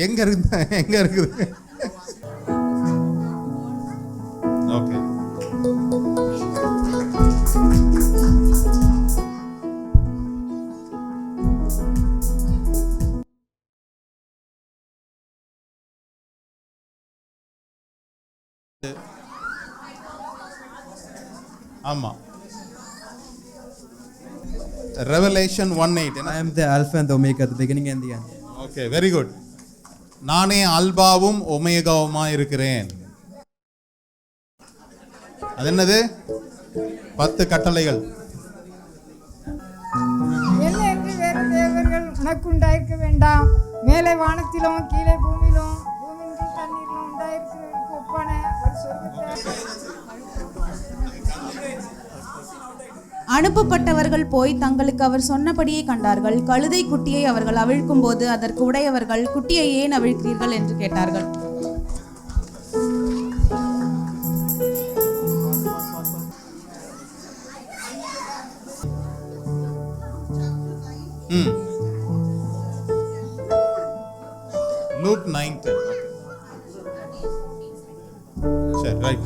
எங்க இருக்குது? ஓகே, ஆமா. Revelation 1:8. I am the Alpha and the Omega, the beginning and the end. Okay, very good. நானே அல்பாவும் ஒமேகாவுமா இருக்கிறேன். அது என்னது? 10 கட்டளைகள். என்ன என்று வேறு தேவர்கள் உனக்கு உண்டாயிருக்க வேண்டாம். மேலே வானத்திலும் கீழே பூமியிலும் பூமியின் கீழ் தண்ணீரிலும் உண்டாயிருக்கிறவர்களுக்கு ஒப்பான ஒரு சொர்க்கத்தை. அனுப்பப்பட்டவர்கள் போய் தங்களுக்கு அவர் சொன்னபடியே கண்டார்கள். கழுதை குட்டியை அவர்கள் அவிழ்க்கும் போது அதற்கு உடையவர்கள், குட்டியை ஏன் அவிழ்க்கிறீர்கள் என்று கேட்டார்கள். Luke 9:10. சரி, ரைட்.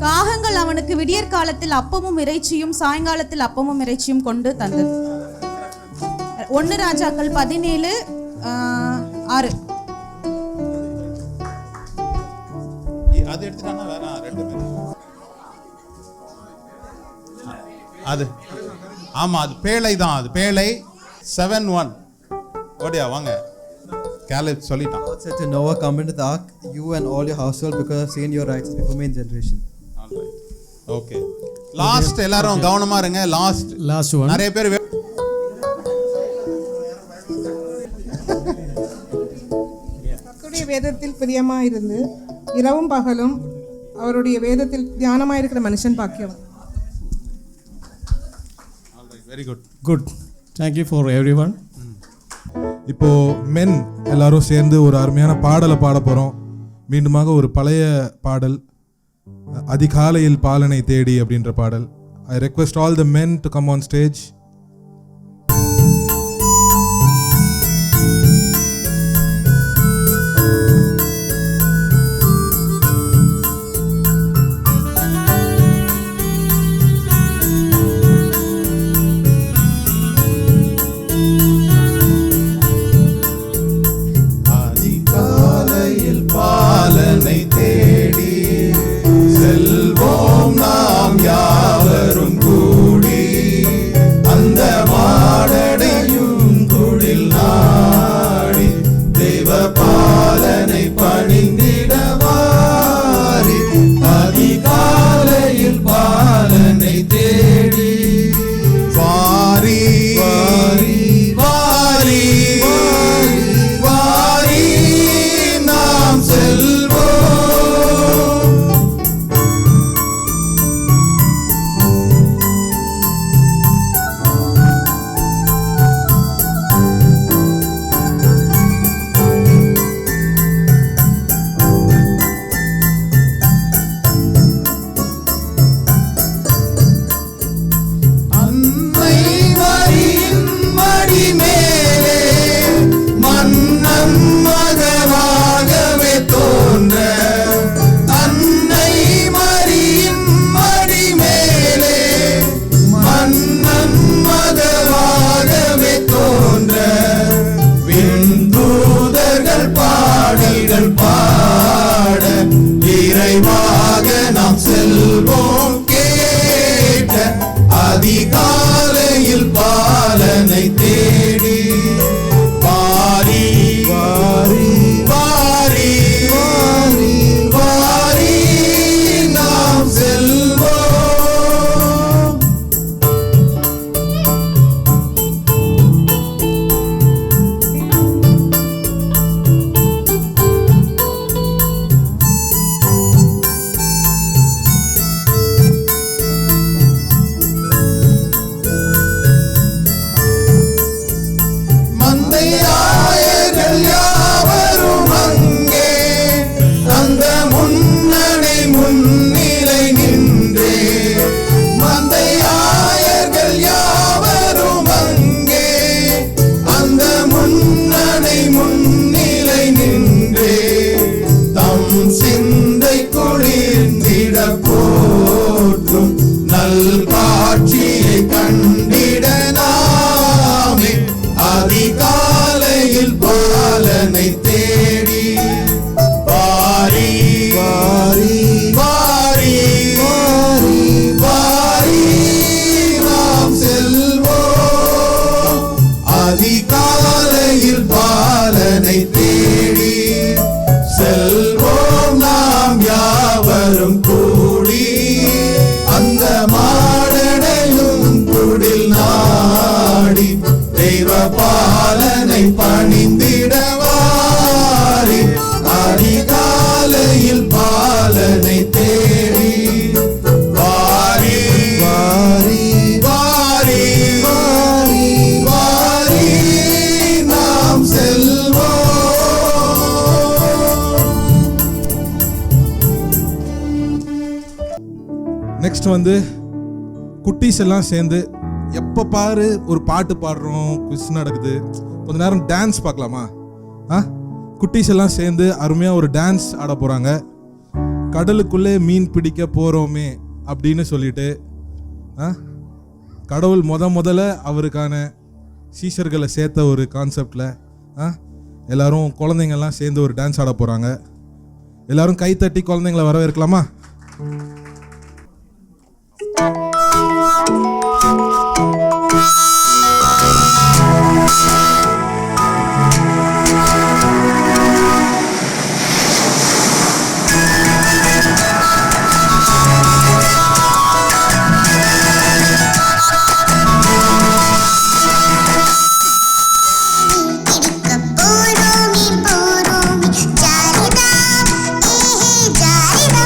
காகங்கள் அவனுக்கு விடியற் காலத்தில் அப்பமும் இறைச்சியும் சாயங்காலத்தில் அப்பமும் இறைச்சியும் கொண்டு தந்தது. 1 ராஜாக்கள் 17:6. அது எடுத்துட்டானா வேற 2 பேர். அது ஆமா, அது பேழை தான். அது பேழை 7:1. ஓடியா வாங்க. Caleb சொல்லிட்டான். God said to Noah, come into the ark, you and all your household, because I've seen your righteous before me in generation. All right. Okay. Last எல்லாரும் கவனமா இருங்க. Last one. நிறைய பேர் கர்த்தருடைய வேதத்தில் பிரியமாயிருந்து இரவும் பகலும் அவருடைய வேதத்தில் தியானமாயிருக்கிற மனுஷன் பாக்கியம். Very good. Good. Thank you for everyone. இப்போ மென் எல்லாரும் சேர்ந்து ஒரு அருமையான பாடலை பாட போகிறோம். மீண்டுமாக ஒரு பழைய பாடல், அதிகாலையில் பாலனை தேடி அப்படின்ற பாடல். ஐ request all the men to come on stage. பாலனை தேடி செல்வோம் நாம் யாவரும் கூடி. பாலனை பணிந்திடவாரி அதிகாலையில் பாலனை தேடி வாரி வாரி வாரி வாரி வாரி நாம் செல்வோம். நெக்ஸ்ட் வந்து குட்டீஸ் எல்லாம் சேர்ந்து எப்போ பாரு ஒரு பாட்டு பாடுறோம், குவிஸ் நடக்குது, கொஞ்ச நேரம் டான்ஸ் பார்க்கலாமா? குட்டீஸ் எல்லாம் சேர்ந்து அருமையாக ஒரு டான்ஸ் ஆட போகிறாங்க. கடலுக்குள்ளே மீன் பிடிக்க போகிறோமே அப்படின்னு சொல்லிட்டு கடவுள் முதல்ல அவருக்கான சீஷர்களை சேர்த்த ஒரு கான்செப்டில் எல்லாரும் குழந்தைங்கள்லாம் சேர்ந்து ஒரு டான்ஸ் ஆட போகிறாங்க. எல்லாரும் கை தட்டி குழந்தைங்களை வரவேற்கலாமா? போரோமி ஜாரிதா ஏஹே ஜாரிதா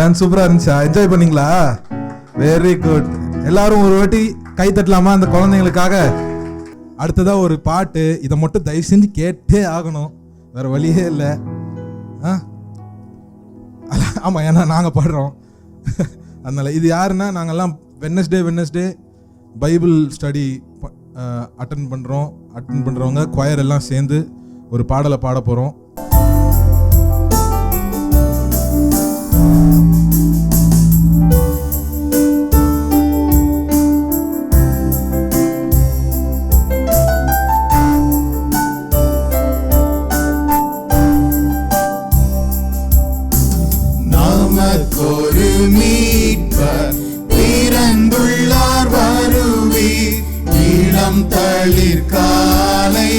டான்ஸ் சூப்பராக இருந்துச்சா? என்ஜாய் பண்ணீங்களா? Very good. எல்லாரும் ஒரு வாட்டி கை தட்டலாமா அந்த குழந்தைங்களுக்காக? அடுத்ததாக ஒரு பாட்டு, இதை மட்டும் தயவு செஞ்சு கேட்டே ஆகணும், வேற வழியே இல்லை. ஆமாம், ஏன்னா நாங்கள் பாடுறோம். அதனால இது யாருன்னா, நாங்கள்லாம் வெட்னஸ்டே பைபிள் ஸ்டடி அட்டன் பண்ணுறவங்க குயர் எல்லாம் சேர்ந்து ஒரு பாடலை பாட போகிறோம். நமக்கொரு மீட்பர் பிறந்துள்ளார் வருவீர், இளம் தளிர் காலை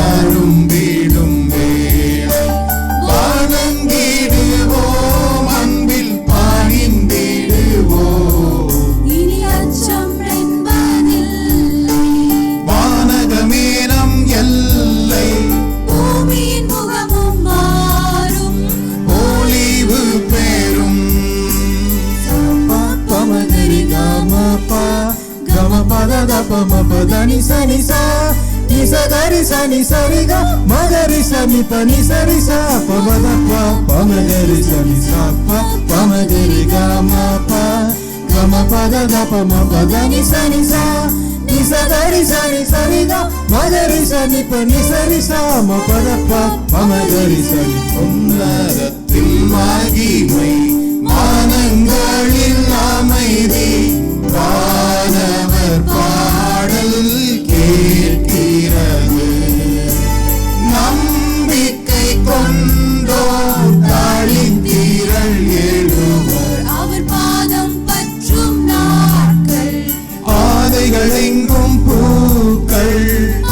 அரும்பிடும் வேளை, வணங்கிடுவோம் அன்பில் பணிந்திடுவோம், இனி அச்சம் என்பதில்லை, வானகமே நம் எல்லை, பூமியின் முகமும் மாறும், ஒளிவு பெறும். பமகரி கமபா கமபத பமபதனி சனிசா நிசகரி சனி சரிக மகரி சனி பனி சரிசா பமதப பமகரி சனி சப்ப பமகரி கமபா கமபத பமபதனி சனிசா நிசகரி சனி சரிக மகரி சனி பனி சரிசா மபதப பமகரி சனி. உன்னதத்தில் மகிமை, வானங்களில் அமைதி, வானவர் பாடல் கேட்கிறது, நம்பிக்கை கொண்டோர் தாழித்திரள் எழுவர், அவர் பாதம் பற்றும் நாட்கள், பாதைகள் எங்கும் பூக்கள்,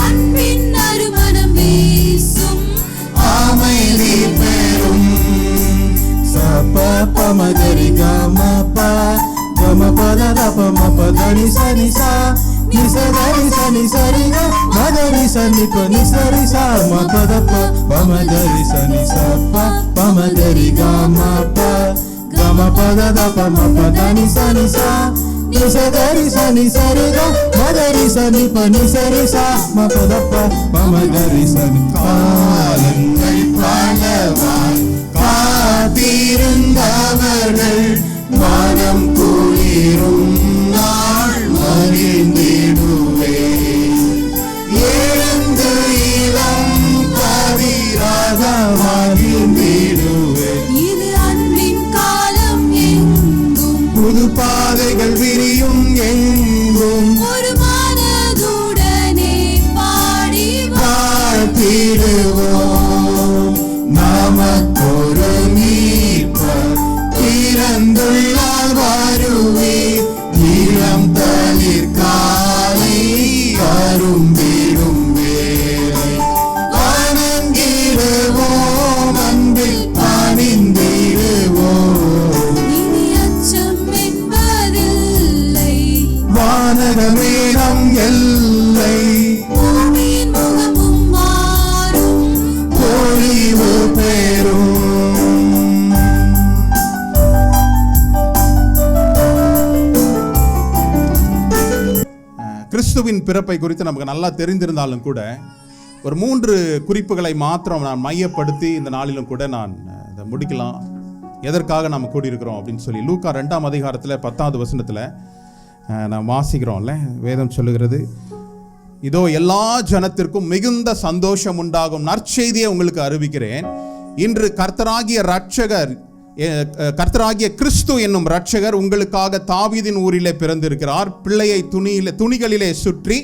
அன்பின் நறுமணம் வீசும், அமைதி பெறும். சப்ப பமகரி கமபா கமபத பமபதனி சனிசா நிசகரி சனி சரிக மகரி சனி பனி சரிசா மபதப பமகரி சனி சப்ப பமகரி கமபா கமபத பமபதனி சனிசா நிசகரி சனி சரிக மகரி சனி பனி சரிசா மபதப பமகரி சனி. காலங்கள் பலவாய் காத்திருந்தவர்கள் மனம் குளிரும் நாள் மகிழ்ந்திடுவே, எழுந்து இளம் கதிராக மகிழ்ந்திடுவே, இது அன்பின் காலம் எங்கும், புது பாதைகள் விரியும் எங்கும், ஒரு மனதுடனே பாடி வாழ்த்திடுவோம். நமக்கொரு மீட்பர் பிறந்துள்ளார் வருவீர், இளம் தளிர் காலை அரும்பிடும் வேளை, வணங்கிடுவோம் அன்பில் பணிந்திடுவோம், இனி அச்சம் என்பதில்லை, வானகமே நம் எல்லை, பூமியின் முகமும் மாறும், பொழிவு பெறும். கிறிஸ்துவின் பிறப்பை குறித்து நமக்கு நல்லா தெரிந்திருந்தாலும் கூட ஒரு 3 குறிப்புகளை மாத்திரம் நான் மையப்படுத்தி இந்த நாளிலும் கூட நான் இதை முடிக்கலாம். எதற்காக நாம் கூடியிருக்கிறோம் அப்படின்னு சொல்லி லூக்கா 2ஆம் அதிகாரத்தில் 10வது வசனத்தில் நான் வாசிக்கிறோம்ல, வேதம் சொல்லுகிறது, இதோ எல்லா ஜனத்திற்கும் மிகுந்த சந்தோஷம் உண்டாகும் நற்செய்தியை உங்களுக்கு அறிவிக்கிறேன். இன்று கர்த்தராகிய கிறிஸ்து என்னும் இரட்சகர் உங்களுக்காக தாவீதின் ஊரிலே பிறந்திருக்கிறார். பிள்ளையை துணிகளிலே சுற்றி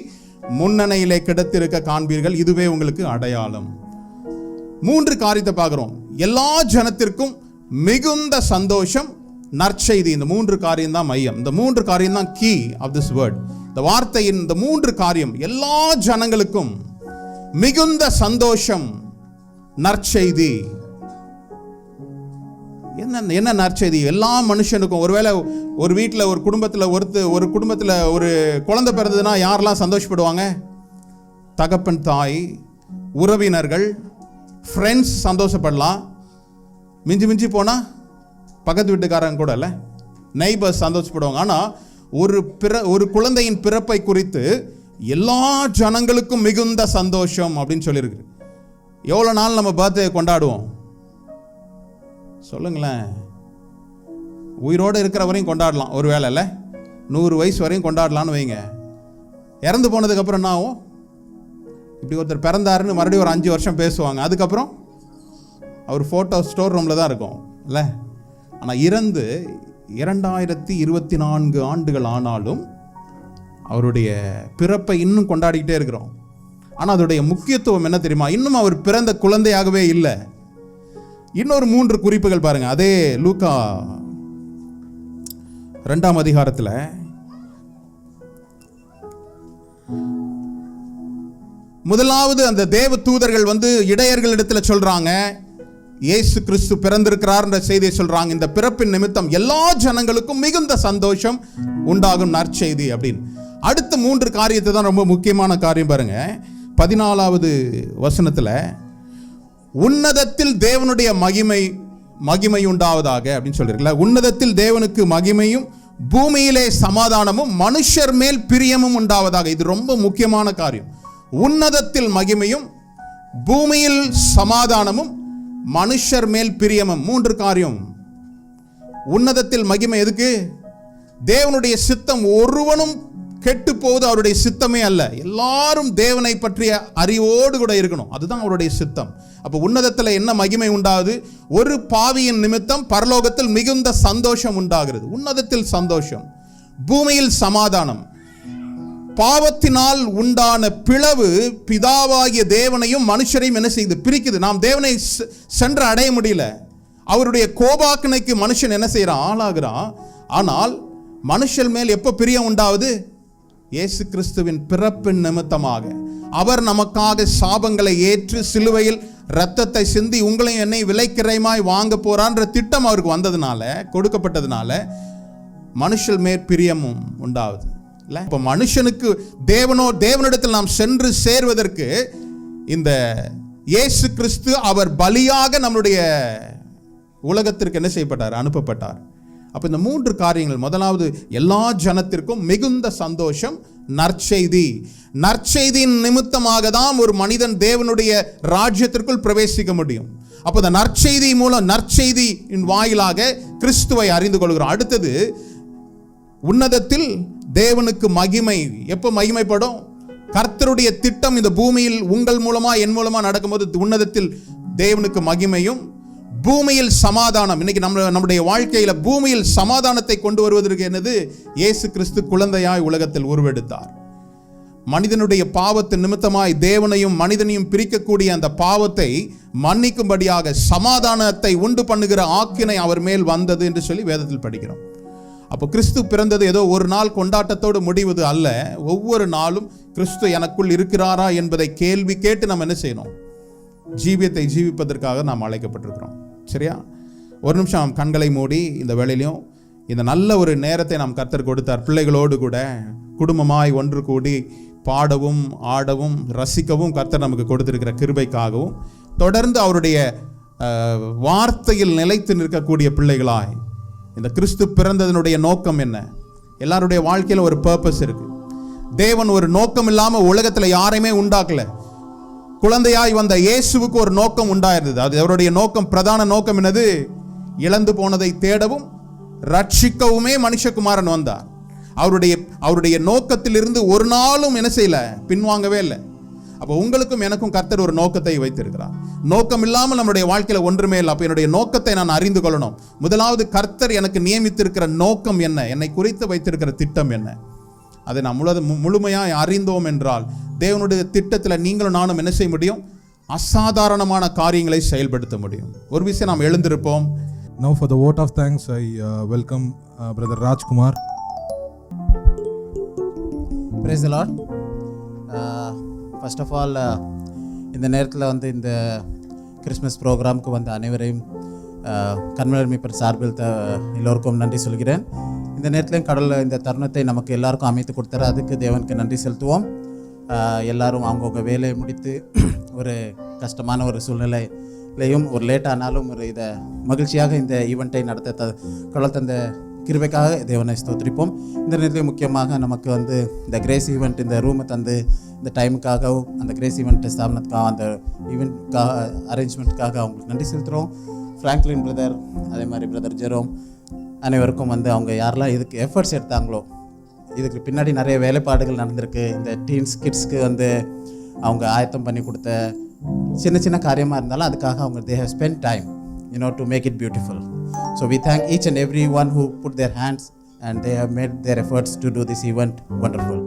முன்னணையிலே கிடத்திருக்க காண்பீர்கள், இதுவே உங்களுக்கு அடையாளம். 3 காரியத்தை பார்க்கிறோம். எல்லா ஜனத்திற்கும் மிகுந்த சந்தோஷம், நற்செய்தி. இந்த 3 காரியம் தான் மையம். இந்த 3 காரியம் தான் கீ ஆஃப் திஸ் வேர்ட். இந்த வார்த்தையின் இந்த 3 காரியம் எல்லா ஜனங்களுக்கும் மிகுந்த சந்தோஷம், நற்செய்தி. என்ன நற்செய்தி? எல்லா மனுஷனுக்கும். ஒருவேளை ஒரு வீட்டில் ஒரு குடும்பத்தில் ஒரு குழந்தை பிறந்ததுன்னா யாரெல்லாம் சந்தோஷப்படுவாங்க? தகப்பன், தாய், உறவினர்கள், ஃப்ரெண்ட்ஸ் சந்தோஷப்படலாம். மிஞ்சி போனால் பக்கத்து வீட்டுக்காரங்க கூட இல்லை, நெய்பர்ஸ் சந்தோஷப்படுவாங்க. ஆனால் ஒரு குழந்தையின் பிறப்பை குறித்து எல்லா ஜனங்களுக்கும் மிகுந்த சந்தோஷம் அப்படின்னு சொல்லியிருக்கு. எவ்வளோ நாள் நம்ம பர்த்டே கொண்டாடுவோம் சொல்லுங்களேன்? உயிரோடு இருக்கிற வரையும் கொண்டாடலாம், ஒரு வேளை இல்லை 100 வயசு வரையும் கொண்டாடலான்னு வைங்க. இறந்து போனதுக்கப்புறம் என்ன ஆகும்? இப்படி ஒருத்தர் பிறந்தாருன்னு மறுபடியும் ஒரு 5 வருஷம் பேசுவாங்க. அதுக்கப்புறம் அவர் ஃபோட்டோ ஸ்டோர் ரூமில் தான் இருக்கும் இல்லை. ஆனால் இறந்து 2024 ஆண்டுகள் ஆனாலும் அவருடைய பிறப்பை இன்னும் கொண்டாடிக்கிட்டே இருக்கிறோம். ஆனால் அதோடைய முக்கியத்துவம் என்ன தெரியுமா? இன்னும் அவர் பிறந்த குழந்தையாகவே இல்லை. இன்னொரு 3 குறிப்புகள் பாருங்க. அதே லூக்கா 2ஆம் அதிகாரத்தில் முதலாவது அந்த தேவ தூதர்கள் இடையர்களிடத்தில் சொல்றாங்க, இயேசு கிறிஸ்து பிறந்திருக்கிறார் என்ற செய்தியை சொல்றாங்க. இந்த பிறப்பின் நிமித்தம் எல்லா ஜனங்களுக்கும் மிகுந்த சந்தோஷம் உண்டாகும் நற்செய்தி அப்படின்னு. அடுத்த 3 காரியத்தை தான் ரொம்ப முக்கியமான காரியம் பாருங்க. 14வது வசனத்தில் உன்னதத்தில் தேவனுடைய மகிமை உண்டாவதாக அப்படின்னு சொல்லியிருக்கல. உன்னதத்தில் தேவனுக்கு மகிமையும் பூமியிலே சமாதானமும் மனுஷர் மேல் பிரியமும் உண்டாவதாக. இது ரொம்ப முக்கியமான காரியம். உன்னதத்தில் மகிமையும் பூமியில் சமாதானமும் மனுஷர் மேல் பிரியமும். 3 காரியம். உன்னதத்தில் மகிமை எதுக்கு? தேவனுடைய சித்தம் ஒருவனும் கெட்டு போவது அவருடைய சித்தமே அல்ல. எல்லாரும் தேவனை பற்றிய அறிவோடு கூட இருக்கணும், அதுதான் அவருடைய சித்தம். அப்போ உன்னதத்தில் என்ன மகிமை உண்டாகுது? ஒரு பாவியின் நிமித்தம் பரலோகத்தில் மிகுந்த சந்தோஷம் உண்டாகிறது. உன்னதத்தில் சந்தோஷம், பூமியில் சமாதானம். பாவத்தினால் உண்டான பிளவு பிதாவாகிய தேவனையும் மனுஷரையும் என்ன செய்து பிரிக்குது. நாம் தேவனை சென்று அடைய முடியல. அவருடைய கோபாக்கனைக்கு மனுஷன் என்ன செய்யறான்? ஆளாகிறான். ஆனால் மனுஷன் மேல் எப்போ பிரியம் உண்டாவது? இயேசு கிறிஸ்துவின் பிறப்பின் நிமித்தமாக. அவர் நமக்காக சாபங்களை ஏற்று சிலுவையில் இரத்தத்தை சிந்தி உங்களையும் என்னை விலைக்கிரயமாய் வாங்க போறான்ற திட்டம் அவருக்கு வந்ததுனால, கொடுக்கப்பட்டதுனால மனுஷன் மேல் பிரியமும் உண்டாவது. இப்போ மனுஷனுக்கு தேவனிடத்தில் நாம் சென்று சேர்வதற்கு இந்த இயேசு கிறிஸ்து அவர் பலியாக நம்முடைய உலகத்திற்கு என்ன செய்யப்பட்டார்? அனுப்பப்பட்டார். அப்போ இந்த 3 காரியங்கள். முதலாவது, எல்லா ஜனத்திற்கும் மிகுந்த சந்தோஷம், நற்செய்தி. நற்செய்தியின் நிமித்தமாக தான் ஒரு மனிதன் தேவனுடைய ராஜ்யத்திற்குள் பிரவேசிக்க முடியும். அப்போ இந்த நற்செய்தி மூலம், நற்செய்தியின் வாயிலாக கிறிஸ்துவை அறிந்து கொள்கிறோம். அடுத்தது, உன்னதத்தில் தேவனுக்கு மகிமை. எப்போ மகிமைப்படும்? கர்த்தருடைய திட்டம் இந்த பூமியில் உங்கள் மூலமா என் மூலமா நடக்கும்போது உன்னதத்தில் தேவனுக்கு மகிமையும் பூமியில் சமாதானம். இன்னைக்கு நம்முடைய வாழ்க்கையில பூமியில் சமாதானத்தை கொண்டு வருவதற்கு என்னது? இயேசு கிறிஸ்து குழந்தையாய் உலகத்தில் உருவெடுத்தார். மனிதனுடைய பாவத்தின் நிமித்தமாய் தேவனையும் மனிதனையும் பிரிக்கக்கூடிய அந்த பாவத்தை மன்னிக்கும்படியாக சமாதானத்தை உண்டு பண்ணுகிற ஆக்கினை அவர் மேல் வந்தது என்று சொல்லி வேதத்தில் படிக்கிறோம். அப்போ கிறிஸ்து பிறந்தது ஏதோ ஒரு நாள் கொண்டாட்டத்தோடு முடிவது அல்ல. ஒவ்வொரு நாளும் கிறிஸ்து எனக்குள் இருக்கிறாரா என்பதை கேள்வி கேட்டு நம்ம என்ன செய்யணும்? ஜீவியத்தை ஜீவிப்பதற்காக நாம் அழைக்கப்பட்டிருக்கிறோம். சரியா? ஒரு நிமிஷம் நாம் கண்களை மூடி இந்த வேளையிலையும் இந்த நல்ல ஒரு நேரத்தை நாம் கர்த்தர் கொடுத்தார். பிள்ளைகளோடு கூட குடும்பமாய் ஒன்று கூடி பாடவும் ஆடவும் ரசிக்கவும் கர்த்தர் நமக்கு கொடுத்திருக்கிற கிருபைக்காகவும், தொடர்ந்து அவருடைய வார்த்தையில் நிலைத்து நிற்கக்கூடிய பிள்ளைகளாய், இந்த கிறிஸ்து பிறந்ததனுடைய நோக்கம் என்ன? எல்லாருடைய வாழ்க்கையில் ஒரு பர்பஸ் இருக்கு. தேவன் ஒரு நோக்கம் இல்லாம உலகத்துல யாரையுமே உண்டாக்கல. குழந்தையாய் வந்த இயேசுவுக்கு ஒரு நோக்கம் உண்டாயிருந்தது. அது அவருடைய நோக்கம், பிரதான நோக்கம் என்னது? இழந்து போனதை தேடவும் ரட்சிக்கவுமே மனுஷகுமாரன் வந்தார். அவருடைய நோக்கத்திலிருந்து ஒரு நாளும் என்ன செய்யல? பின்வாங்கவே இல்லை. அப்போ உங்களுக்கும் எனக்கும் கர்த்தர் ஒரு நோக்கத்தை வைத்திருக்கிறார். நோக்கம் இல்லாமல் நம்முடைய வாழ்க்கையில ஒன்றுமே இல்லை. அப்போ என்னுடைய நோக்கத்தை நான் அறிந்து கொள்ளணும். முதலாவது, கர்த்தர் எனக்கு நியமித்திருக்கிற நோக்கம் என்ன? என்னை குறித்து வைத்திருக்கிற திட்டம் என்ன? அதை நாம் முழுமையாக அறிந்தோம் என்றால் தேவனுடைய திட்டத்தில் நீங்களும் நானும் என்ன செய்ய முடியும்? அசாதாரணமான காரியங்களை செயல்படுத்த முடியும். ஒரு விஷயம் நாம் எழுந்திருப்போம். Now for the vote of thanks, I welcome Brother Rajkumar. Praise the Lord. First of all, இந்த நேரத்தில் இந்த கிறிஸ்மஸ் ப்ரோக்ராமுக்கு வந்த அனைவரையும் கன்வென்ஷன் மீட்பர் சார்பில் எல்லோருக்கும் நன்றி சொல்கிறேன். இந்த நேரத்திலையும் கடவுள் இந்த தருணத்தை நமக்கு எல்லாருக்கும் அமைத்து கொடுத்தாரு. அதுக்கு தேவனுக்கு நன்றி செலுத்துவோம். எல்லாரும் அவங்கவுங்க வேலையை முடித்து ஒரு கஷ்டமான ஒரு சூழ்நிலை லேயும் ஒரு லேட் ஆனாலும் ஒரு இதை மகிழ்ச்சியாக இந்த ஈவெண்ட்டை நடத்த கடவுள் தந்த கிருபைக்காக தேவனை ஸ்தோத்திரிப்போம். இந்த நேரத்தில் முக்கியமாக நமக்கு வந்து இந்த கிரேஸ் ஈவெண்ட் இந்த ரூமை தந்து இந்த டைமுக்காகவும் அந்த கிரேஸ் ஈவெண்ட் ஸ்தாபனத்துக்காக அந்த ஈவெண்ட்காக அரேஞ்ச்மெண்ட்டுக்காக அவங்களுக்கு நன்றி செலுத்துகிறோம். ஃப்ராங்க்லின் பிரதர், அதே மாதிரி பிரதர் ஜெரோம் அனைவருக்கும் வந்து அவங்க யாரெல்லாம் இதுக்கு எஃபர்ட்ஸ் எடுத்தாங்களோ, இதுக்கு பின்னாடி நிறைய வேலைப்பாடுகள் நடந்திருக்கு. இந்த டீன்ஸ் கிட்ஸ்க்கு வந்து அவங்க ஆயத்தம் பண்ணி கொடுத்த சின்ன சின்ன காரியமாக இருந்தாலும் அதுக்காக அவங்க they have spent time, to make it beautiful. So we thank each and every one who put their hands and they have made their efforts to do this event wonderful.